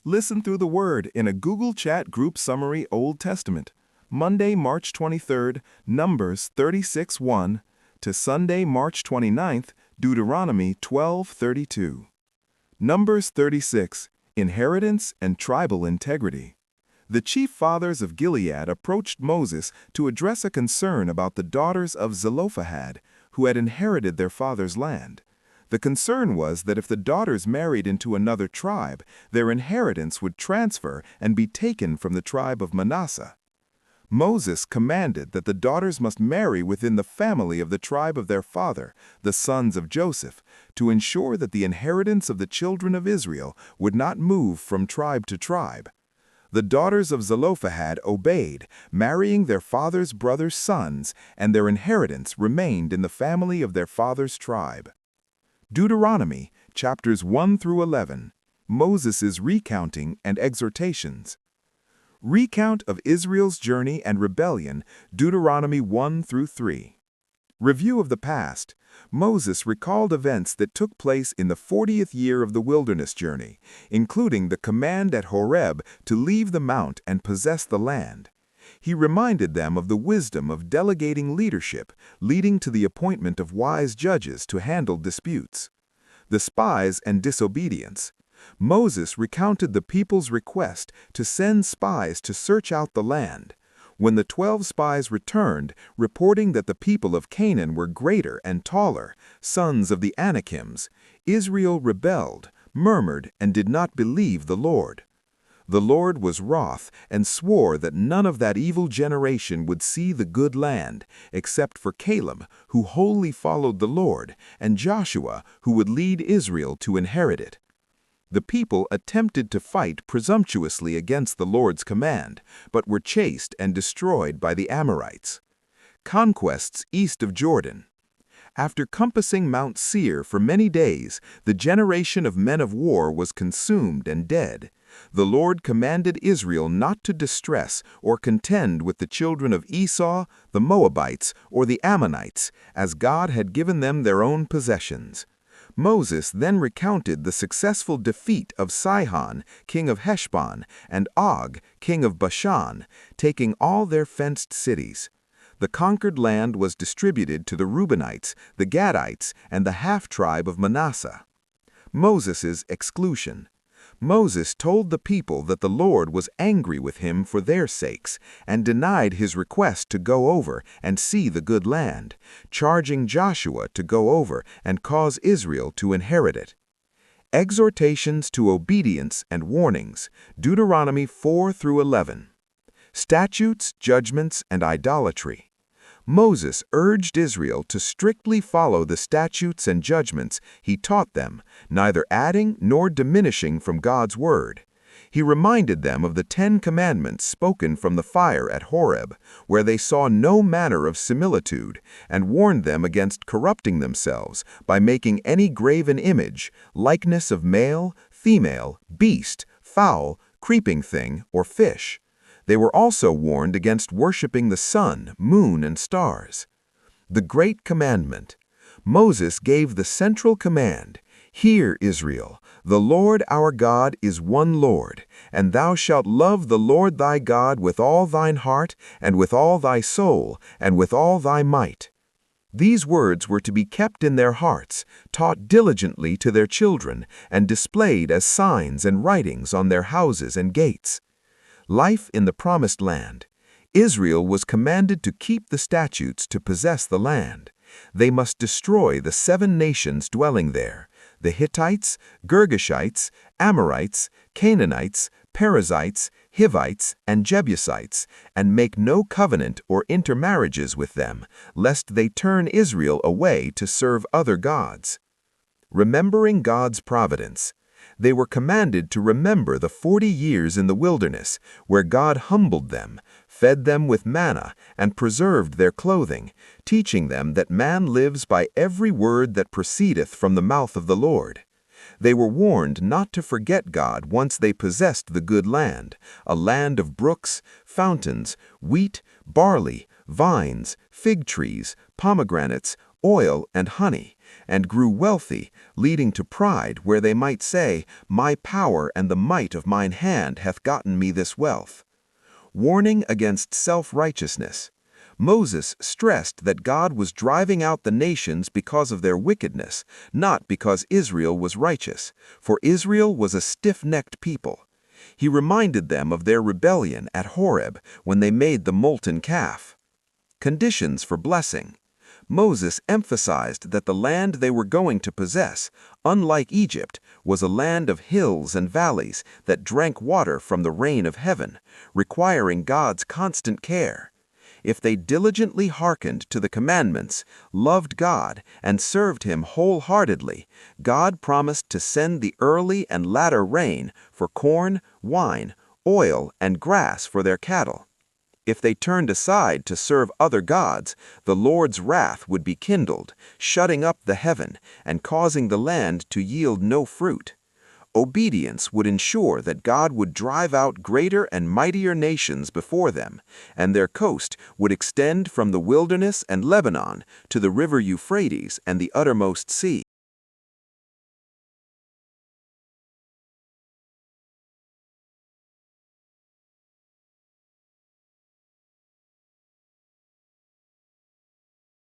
Listen through the Word in a Google Chat group summary Old Testament. Monday, March 23rd, Numbers 36:1 to Sunday, March 29th, Deuteronomy 12:32. Numbers 36, Inheritance and Tribal Integrity. The chief fathers of Gilead approached Moses to address a concern about the daughters of Zelophehad, who had inherited their father's land. The concern was that if the daughters married into another tribe, their inheritance would transfer and be taken from the tribe of Manasseh. Moses commanded that the daughters must marry within the family of the tribe of their father, the sons of Joseph, to ensure that the inheritance of the children of Israel would not move from tribe to tribe. The daughters of Zelophehad obeyed, marrying their father's brother's sons, and their inheritance remained in the family of their father's tribe. Deuteronomy, chapters 1 through 11, Moses' recounting and exhortations. Recount of Israel's journey and rebellion, Deuteronomy 1 through 3. Review of the past. Moses recalled events that took place in the 40th year of the wilderness journey, including the command at Horeb to leave the mount and possess the land. He reminded them of the wisdom of delegating leadership, leading to the appointment of wise judges to handle disputes. The spies and disobedience. Moses recounted the people's request to send spies to search out the land. When the 12 spies returned, reporting that the people of Canaan were greater and taller, sons of the Anakims, Israel rebelled, murmured, and did not believe the Lord. The Lord was wroth and swore that none of that evil generation would see the good land, except for Caleb, who wholly followed the Lord, and Joshua, who would lead Israel to inherit it. The people attempted to fight presumptuously against the Lord's command, but were chased and destroyed by the Amorites. Conquests east of Jordan. After compassing Mount Seir for many days, the generation of men of war was consumed and dead. The Lord commanded Israel not to distress or contend with the children of Esau, the Moabites, or the Ammonites, as God had given them their own possessions. Moses then recounted the successful defeat of Sihon, king of Heshbon, and Og, king of Bashan, taking all their fenced cities. The conquered land was distributed to the Reubenites, the Gadites, and the half-tribe of Manasseh. Moses' exclusion. Moses told the people that the Lord was angry with him for their sakes, and denied his request to go over and see the good land, charging Joshua to go over and cause Israel to inherit it. Exhortations to obedience and warnings, Deuteronomy 4 through 11. Statutes, judgments, and idolatry. Moses urged Israel to strictly follow the statutes and judgments he taught them, neither adding nor diminishing from God's word. He reminded them of the 10 Commandments spoken from the fire at Horeb, where they saw no manner of similitude, and warned them against corrupting themselves by making any graven image, likeness of male, female, beast, fowl, creeping thing, or fish. They were also warned against worshiping the sun, moon, and stars. The Great Commandment. Moses gave the central command, "Hear, Israel, the Lord our God is one Lord, and thou shalt love the Lord thy God with all thine heart, and with all thy soul, and with all thy might." These words were to be kept in their hearts, taught diligently to their children, and displayed as signs and writings on their houses and gates. Life in the Promised Land. Israel was commanded to keep the statutes to possess the land. They must destroy the 7 nations dwelling there, the Hittites, Girgashites, Amorites, Canaanites, Perizzites, Hivites, and Jebusites, and make no covenant or intermarriages with them, lest they turn Israel away to serve other gods. Remembering God's providence. They were commanded to remember the 40 years in the wilderness, where God humbled them, fed them with manna, and preserved their clothing, teaching them that man lives by every word that proceedeth from the mouth of the Lord. They were warned not to forget God once they possessed the good land, a land of brooks, fountains, wheat, barley, vines, fig trees, pomegranates, oil, and honey, and grew wealthy, leading to pride, where they might say, "My power and the might of mine hand hath gotten me this wealth." Warning against self-righteousness. Moses stressed that God was driving out the nations because of their wickedness, not because Israel was righteous, for Israel was a stiff-necked people. He reminded them of their rebellion at Horeb when they made the molten calf. Conditions for blessing. Moses emphasized that the land they were going to possess, unlike Egypt, was a land of hills and valleys that drank water from the rain of heaven, requiring God's constant care. If they diligently hearkened to the commandments, loved God, and served Him wholeheartedly, God promised to send the early and latter rain for corn, wine, oil, and grass for their cattle. If they turned aside to serve other gods, the Lord's wrath would be kindled, shutting up the heaven and causing the land to yield no fruit. Obedience would ensure that God would drive out greater and mightier nations before them, and their coast would extend from the wilderness and Lebanon to the river Euphrates and the uttermost sea.